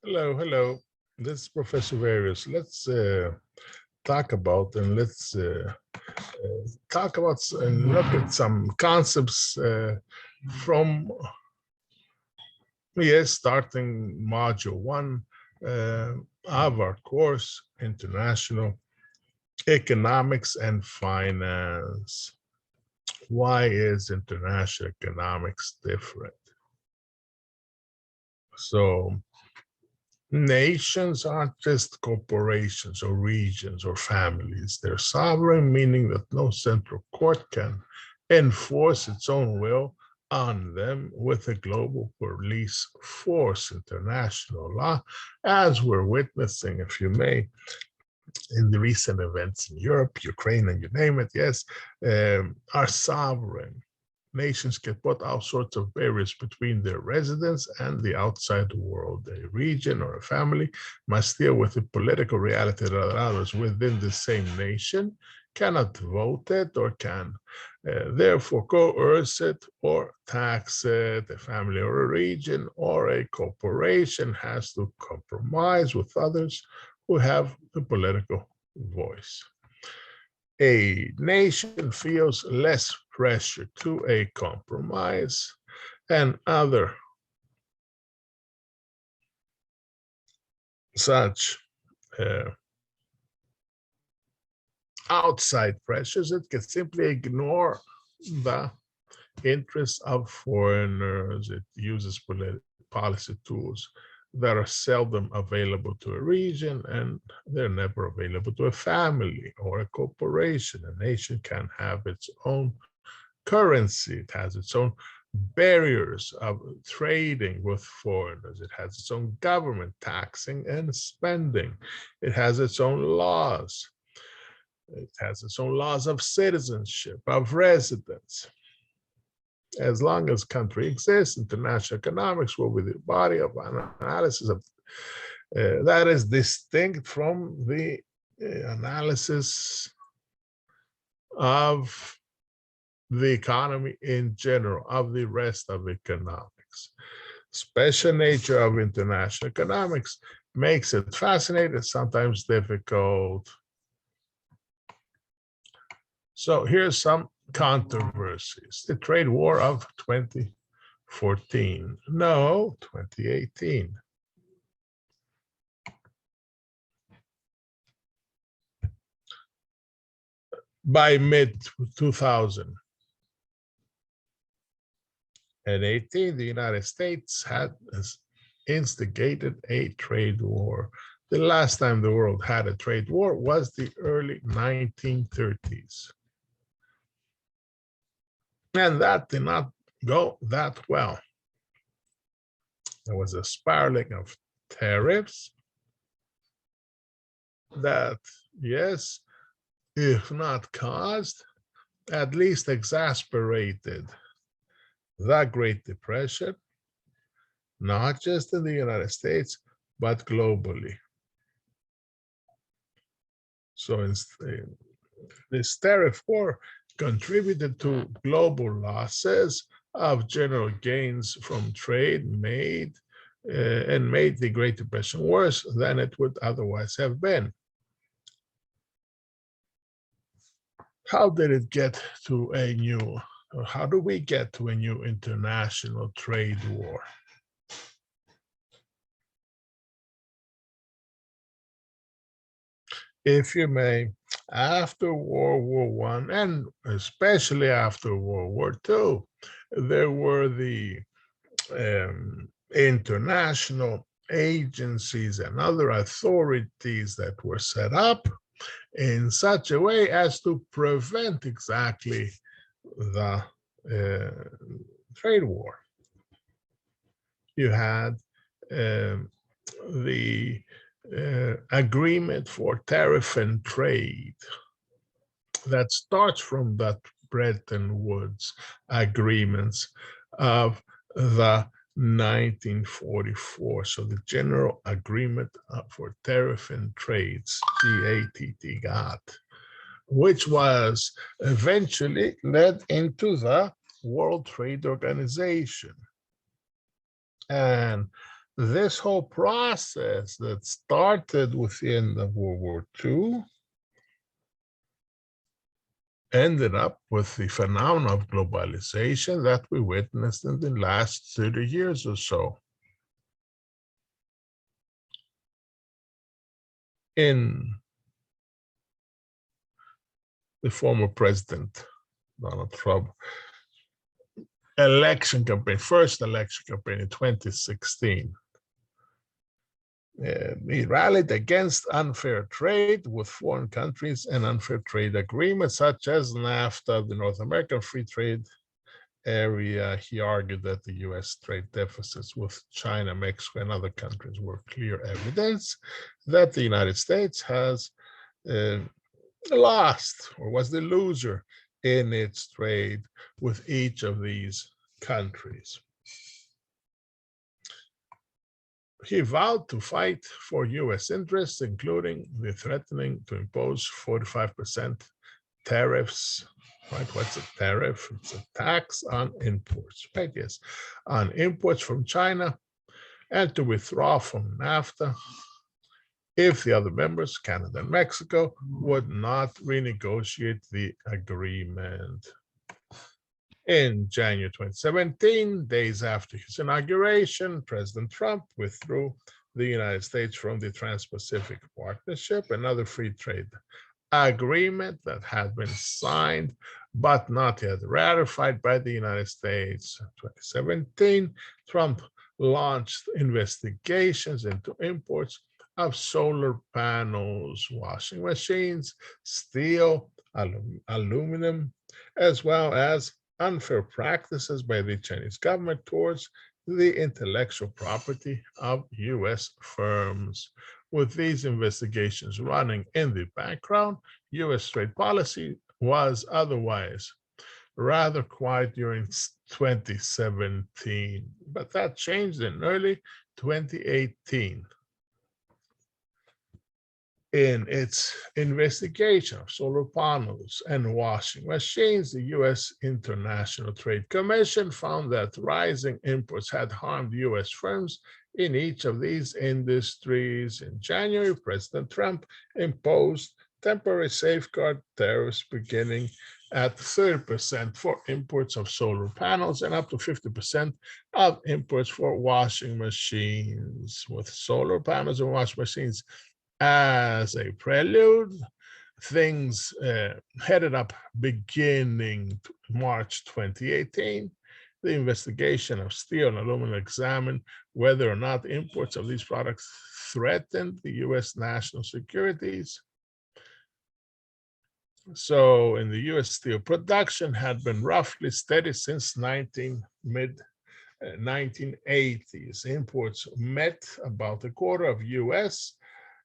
Hello, hello. This is Professor Various. Let's talk about and let's talk about and look at some concepts from starting module 1 of our course, International Economics and Finance. Why is international economics different? So nations aren't just corporations or regions or families. They're sovereign, meaning that no central court can enforce its own will on them with a global police force, international law, as we're witnessing, if you may, in the recent events in Europe, Ukraine, and you name it, yes, are sovereign. Nations can put all sorts of barriers between their residents and the outside world. A region or a family must deal with the political reality that others within the same nation cannot vote it or can therefore coerce it or tax it. A family or a region or a corporation has to compromise with others who have the political voice. A nation feels less pressure to a compromise, and other such outside pressures. It can simply ignore the interests of foreigners. It uses policy tools that are seldom available to a region, and they're never available to a family or a corporation. A nation can have its own currency. It has its own barriers of trading with foreigners. It has its own government taxing and spending. It has its own laws. It has its own laws of citizenship, of residence. As long as country exists, international economics will be the body of analysis of that is distinct from the analysis of the economy in general, of the rest of economics. Special nature of international economics makes it fascinating, sometimes difficult. So here's some controversies. The trade war of 2014. No, 2018. By mid-2018, the United States had instigated a trade war. The last time the world had a trade war was the early 1930s. And that did not go that well. There was a spiraling of tariffs that, yes, if not caused, at least exasperated the Great Depression, not just in the United States, but globally. So this tariff war contributed to global losses of general gains from trade made the Great Depression worse than it would otherwise have been. How did it get to a new, or how do we get to a new international trade war? If you may, after World War I, and especially after World War II, there were the international agencies and other authorities that were set up in such a way as to prevent exactly the trade war. You had the agreement for tariff and trade that starts from that Bretton Woods agreements of the 1944. So the General Agreement for Tariff and Trades, GATT, which was eventually led into the World Trade Organization. And this whole process that started with the end of World War II ended up with the phenomenon of globalization that we witnessed in the last 30 years or so. In the former president, Donald Trump, election campaign, first election campaign in 2016, he rallied against unfair trade with foreign countries and unfair trade agreements such as NAFTA, the North American Free Trade Area. He argued that the US trade deficits with China, Mexico, and other countries were clear evidence that the United States has lost or was the loser in its trade with each of these countries. He vowed to fight for US interests, including the threatening to impose 45% tariffs. Right? What's a tariff? It's a tax on imports, right? Yes, on imports from China, and to withdraw from NAFTA if the other members, Canada and Mexico, would not renegotiate the agreement. In January 2017, days after his inauguration, President Trump withdrew the United States from the Trans-Pacific Partnership, another free trade agreement that had been signed but not yet ratified by the United States. In 2017, Trump launched investigations into imports of solar panels, washing machines, steel, aluminum, as well as unfair practices by the Chinese government towards the intellectual property of US firms. With these investigations running in the background, US trade policy was otherwise rather quiet during 2017, but that changed in early 2018. In its investigation of solar panels and washing machines, the U.S. International Trade Commission found that rising imports had harmed U.S. firms in each of these industries. In January, President Trump imposed temporary safeguard tariffs beginning at 30% for imports of solar panels and up to 50% of imports for washing machines. With solar panels and washing machines as a prelude, things headed up beginning March 2018. The investigation of steel and aluminum examined whether or not imports of these products threatened the U.S. national securities. So in the U.S., steel production had been roughly steady since mid-1980s. Imports met about a quarter of U.S.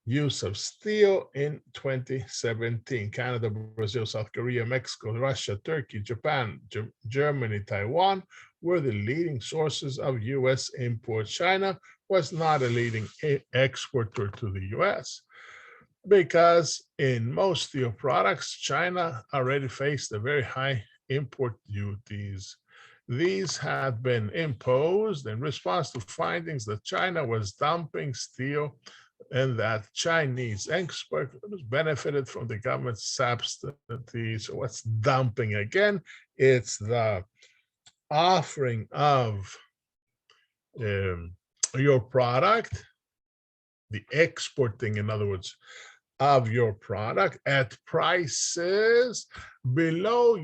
use of steel in 2017. Canada, Brazil, South Korea, Mexico, Russia, Turkey, Japan, Germany, Taiwan were the leading sources of U.S. imports. China was not a leading exporter to the U.S. because in most steel products, China already faced a very high import duties. These had been imposed in response to findings that China was dumping steel and that Chinese exporters benefited from the government's subsidies. So what's dumping again? It's the offering of your product, the exporting, in other words, of your product at prices below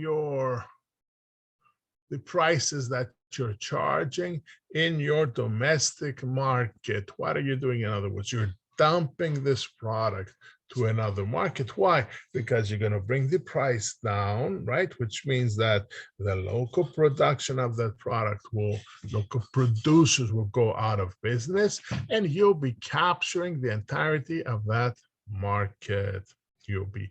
the prices that you're charging in your domestic market. What are you doing? In other words, you're dumping this product to another market. Why? Because you're going to bring the price down, right? Which means that the local production of that product local producers will go out of business, and you'll be capturing the entirety of that market. You'll be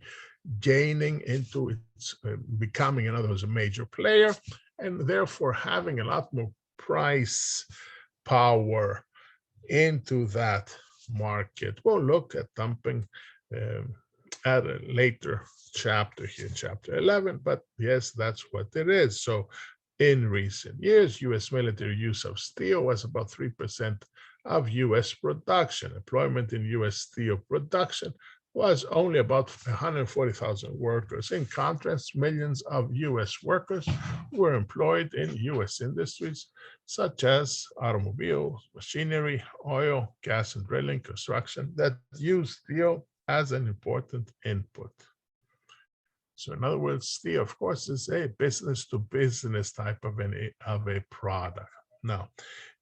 gaining into its becoming, in other words, a major player, and therefore having a lot more price power into that market. We'll look at dumping at a later chapter here, chapter 11, but yes, that's what it is. So in recent years, U.S. military use of steel was about 3% of U.S. production. Employment in U.S. steel production was only about 140,000 workers. In contrast, millions of U.S. workers were employed in U.S. industries such as automobiles, machinery, oil, gas and drilling, construction that use steel as an important input. So in other words, steel, of course, is a business-to-business type of a product. Now,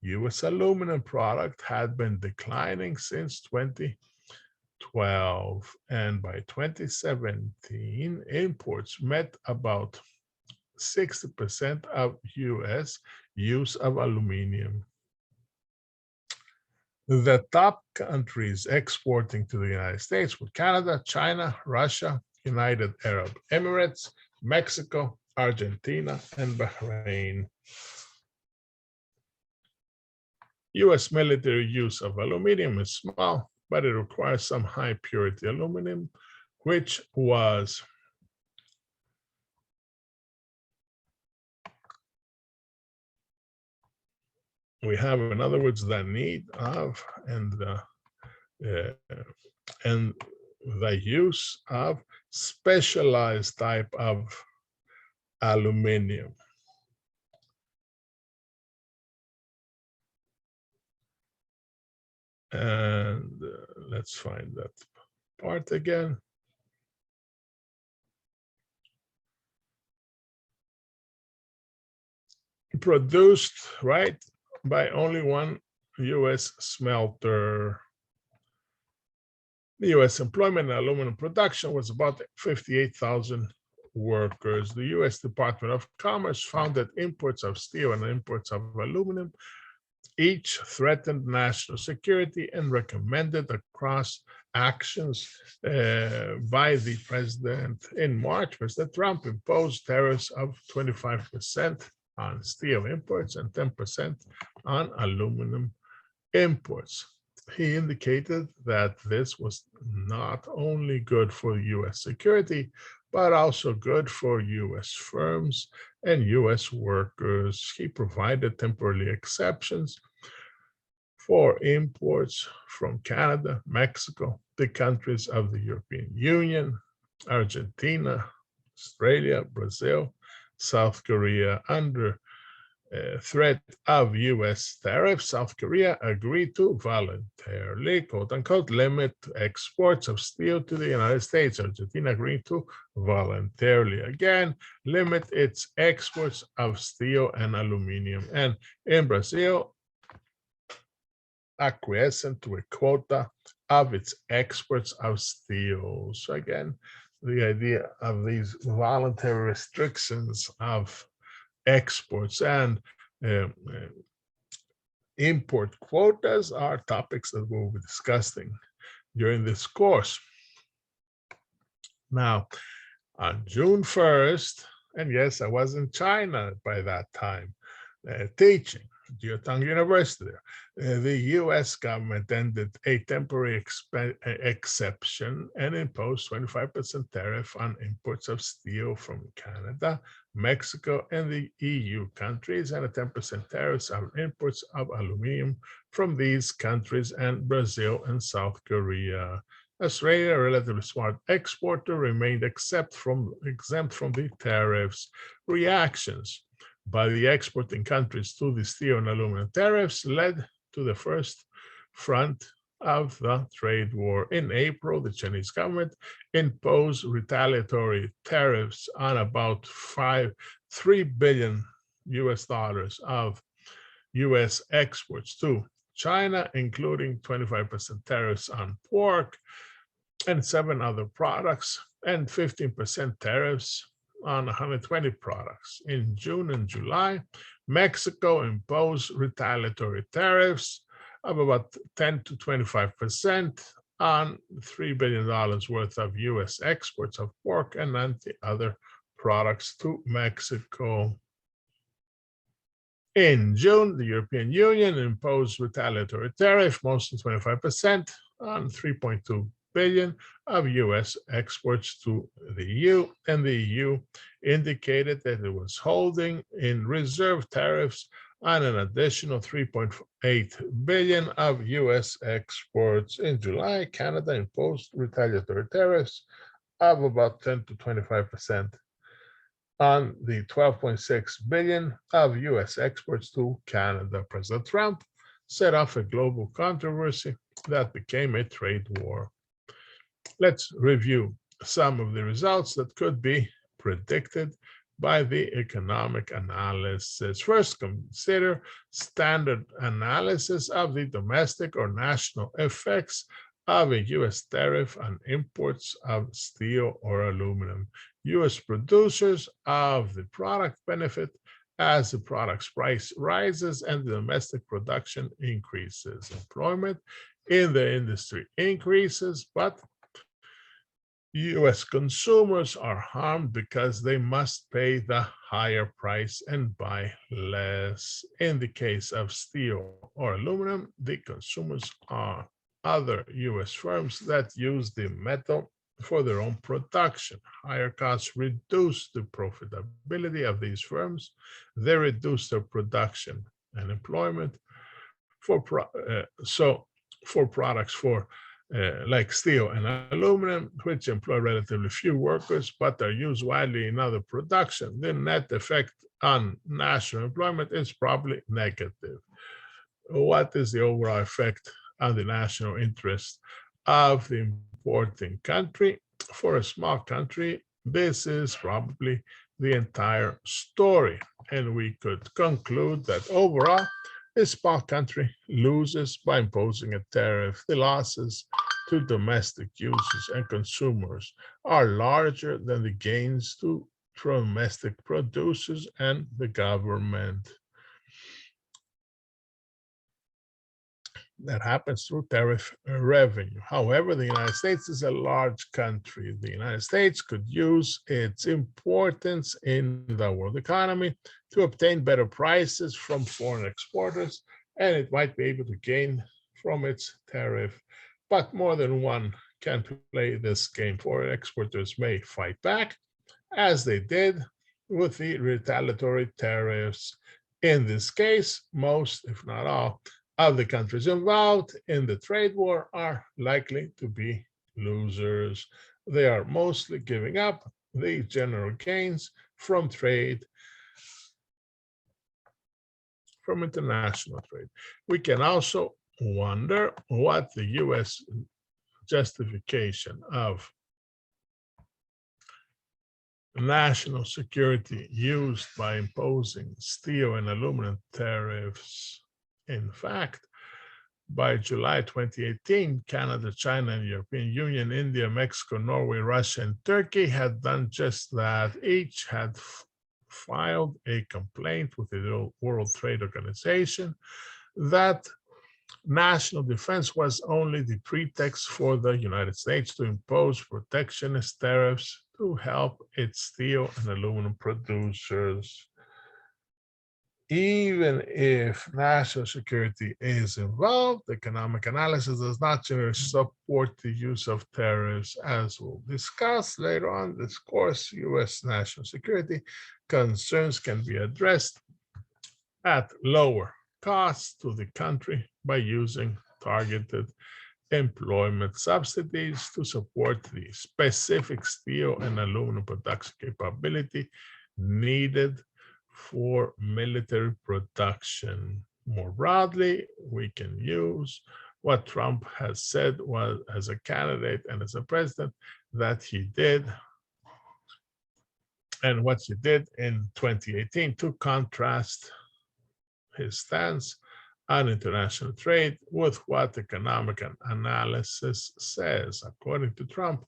U.S. aluminum product had been declining since 2012, and by 2017, imports met about 60% of U.S. use of aluminum. The top countries exporting to the United States were Canada, China, Russia, United Arab Emirates, Mexico, Argentina, and Bahrain. U.S. military use of aluminum is small, but it requires some high purity aluminum, which was we have, in other words, the need of and the use of specialized type of aluminum. And let's find that part again. Produced, right, by only one U.S. smelter. The U.S. employment in aluminum production was about 58,000 workers. The U.S. Department of Commerce found that imports of steel and imports of aluminum each threatened national security and recommended across actions by the president. In March, Mr. Trump imposed tariffs of 25% on steel imports and 10% on aluminum imports. He indicated that this was not only good for U.S. security, but also good for U.S. firms and U.S. workers. He provided temporary exceptions for imports from Canada, Mexico, the countries of the European Union, Argentina, Australia, Brazil, South Korea. Under threat of U.S. tariffs, South Korea agreed to voluntarily, quote unquote, limit exports of steel to the United States. Argentina agreed to voluntarily, again, limit its exports of steel and aluminum. And in Brazil, acquiescent to a quota of its exports of steel. So again, the idea of these voluntary restrictions of exports and import quotas are topics that we'll be discussing during this course. Now, on June 1st, and yes, I was in China by that time teaching, Jiaotong University. The U.S. government ended a temporary exception and imposed 25% tariff on imports of steel from Canada, Mexico, and the EU countries, and a 10% tariff on imports of aluminum from these countries and Brazil and South Korea. Australia, a relatively smart exporter, remained exempt from the tariffs. Reactions by the exporting countries to the steel and aluminum tariffs led to the first front of the trade war. In April, the Chinese government imposed retaliatory tariffs on about $3 billion of U.S. exports to China, including 25% tariffs on pork and 7 other products, and 15% tariffs on 120 products. In June and July, Mexico imposed retaliatory tariffs of about 10 to 25% on $3 billion worth of U.S. exports of pork and 90 other products to Mexico. In June, the European Union imposed retaliatory tariff, mostly 25%, on 3.2 billion of U.S. exports to the EU, and the EU indicated that it was holding in reserve tariffs and an additional 3.8 billion of US exports. In July, Canada imposed retaliatory tariffs of about 10 to 25% on the 12.6 billion of US exports to Canada. President Trump set off a global controversy that became a trade war. Let's review some of the results that could be predicted by the economic analysis. First, consider standard analysis of the domestic or national effects of a U.S. tariff on imports of steel or aluminum. U.S. producers of the product benefit as the product's price rises and the domestic production increases. Employment in the industry increases, but U.S. consumers are harmed because they must pay the higher price and buy less. In the case of steel or aluminum, the consumers are other U.S. firms that use the metal for their own production. Higher costs reduce the profitability of these firms. They reduce their production and employment for products like steel and aluminum, which employ relatively few workers, but are used widely in other production. The net effect on national employment is probably negative. What is the overall effect on the national interest of the importing country? For a small country, this is probably the entire story. And we could conclude that overall, a small country loses by imposing a tariff. The losses to domestic users and consumers are larger than the gains to domestic producers and the government. That happens through tariff revenue. However, the United States is a large country. The United States could use its importance in the world economy to obtain better prices from foreign exporters, and it might be able to gain from its tariff. But more than one can play this game. Foreign exporters may fight back, as they did with the retaliatory tariffs. In this case, most, if not all, of the countries involved in the trade war are likely to be losers. They are mostly giving up the general gains from trade, from international trade. We can also wonder what the U.S. justification of national security used by imposing steel and aluminum tariffs. In fact, by July 2018, Canada, China, and European Union, India, Mexico, Norway, Russia, and Turkey had done just that. Each had filed a complaint with the World Trade Organization that national defense was only the pretext for the United States to impose protectionist tariffs to help its steel and aluminum producers. Even if national security is involved, economic analysis does not generally support the use of tariffs. As we'll discuss later on this course, U.S. national security concerns can be addressed at lower costs to the country by using targeted employment subsidies to support the specific steel and aluminum production capability needed for military production. More broadly, we can use what Trump has said was as a candidate and as a president that he did and what he did in 2018 to contrast his stance on international trade with what economic analysis says. According to Trump,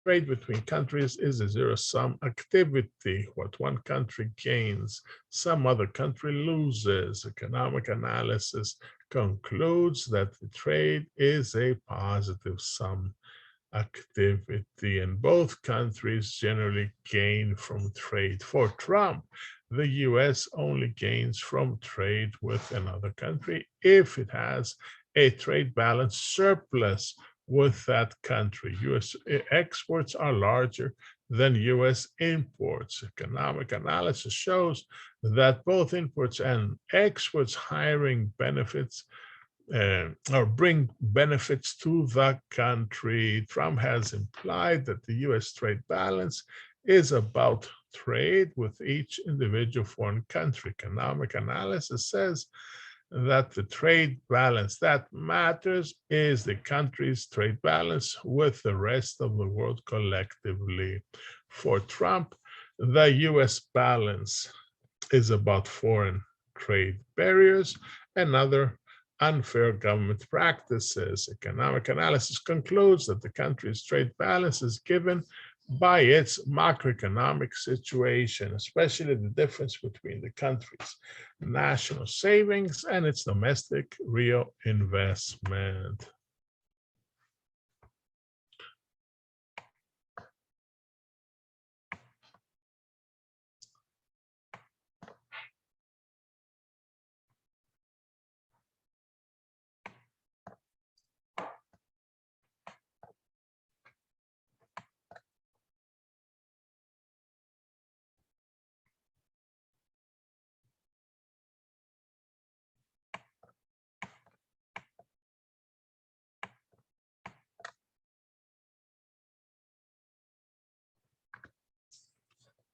trade between countries is a zero-sum activity. What one country gains, some other country loses. Economic analysis concludes that the trade is a positive-sum activity, and both countries generally gain from trade. For Trump, the U.S. only gains from trade with another country if it has a trade balance surplus with that country. U.S. exports are larger than US imports. Economic analysis shows that both imports and exports hiring benefits or bring benefits to the country. Trump has implied that the US trade balance is about trade with each individual foreign country. Economic analysis says that the trade balance that matters is the country's trade balance with the rest of the world collectively. For Trump, the US balance is about foreign trade barriers and other unfair government practices. Economic analysis concludes that the country's trade balance is given by its macroeconomic situation, especially the difference between the country's national savings and its domestic real investment.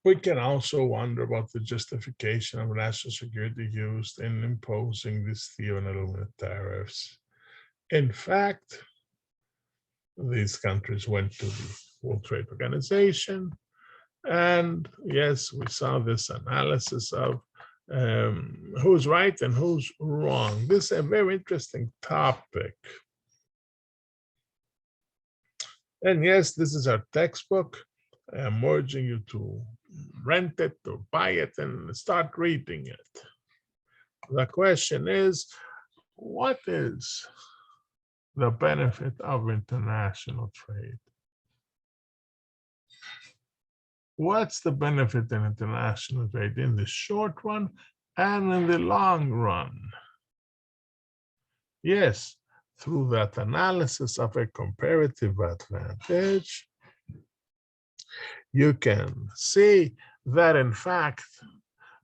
We can also wonder about the justification of national security used in imposing these steel and aluminum tariffs. In fact, these countries went to the World Trade Organization, and yes, we saw this analysis of who's right and who's wrong. This is a very interesting topic. And yes, this is our textbook. I'm urging you to rent it or buy it and start reading it. The question is, what is the benefit of international trade? What's the benefit in international trade in the short run and in the long run? Yes, through that analysis of a comparative advantage, you can see that, in fact,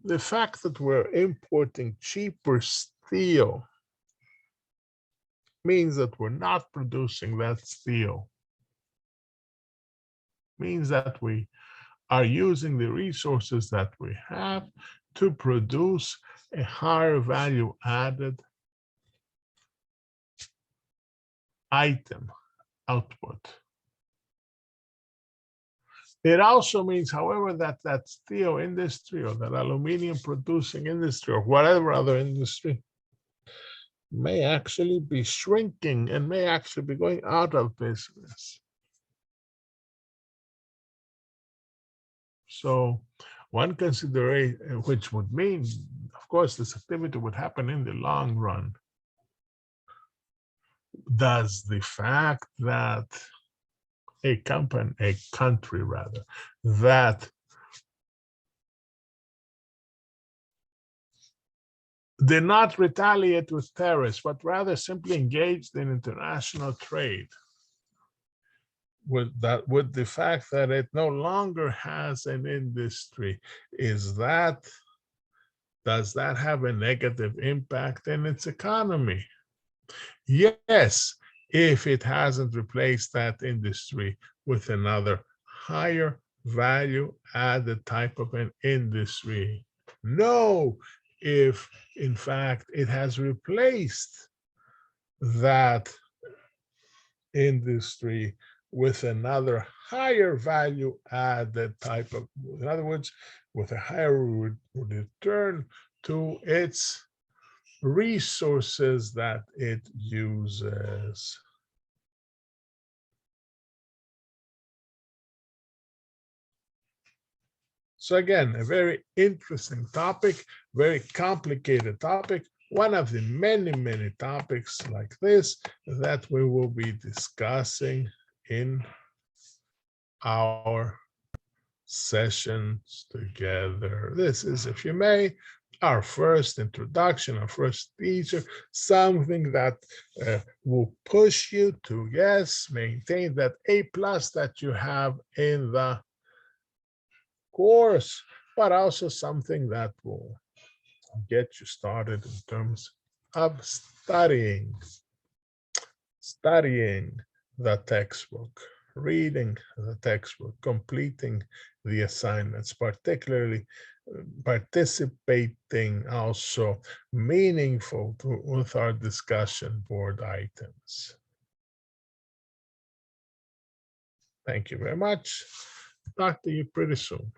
the fact that we're importing cheaper steel means that we're not producing that steel. Means that we are using the resources that we have to produce a higher value added item output. It also means, however, that steel industry or that aluminum producing industry or whatever other industry may actually be shrinking and may actually be going out of business. So one consideration, which would mean, of course, this activity would happen in the long run. Does the fact that a country rather, that did not retaliate with tariffs, but rather simply engaged in international trade, with the fact that it no longer has an industry, does that have a negative impact in its economy? Yes, if it hasn't replaced that industry with another higher value added type of an industry. No, if in fact it has replaced that industry with another higher value added type of, in other words, with a higher return to its resources that it uses. So again, a very interesting topic, very complicated topic, one of the many, many topics like this that we will be discussing in our sessions together. This is, if you may, our first introduction, our first teacher, something that will push you to, yes, maintain that A+ that you have in the course, but also something that will get you started in terms of studying the textbook, reading the textbook, completing the assignments, particularly participating also meaningful with our discussion board items. Thank you very much. Talk to you pretty soon.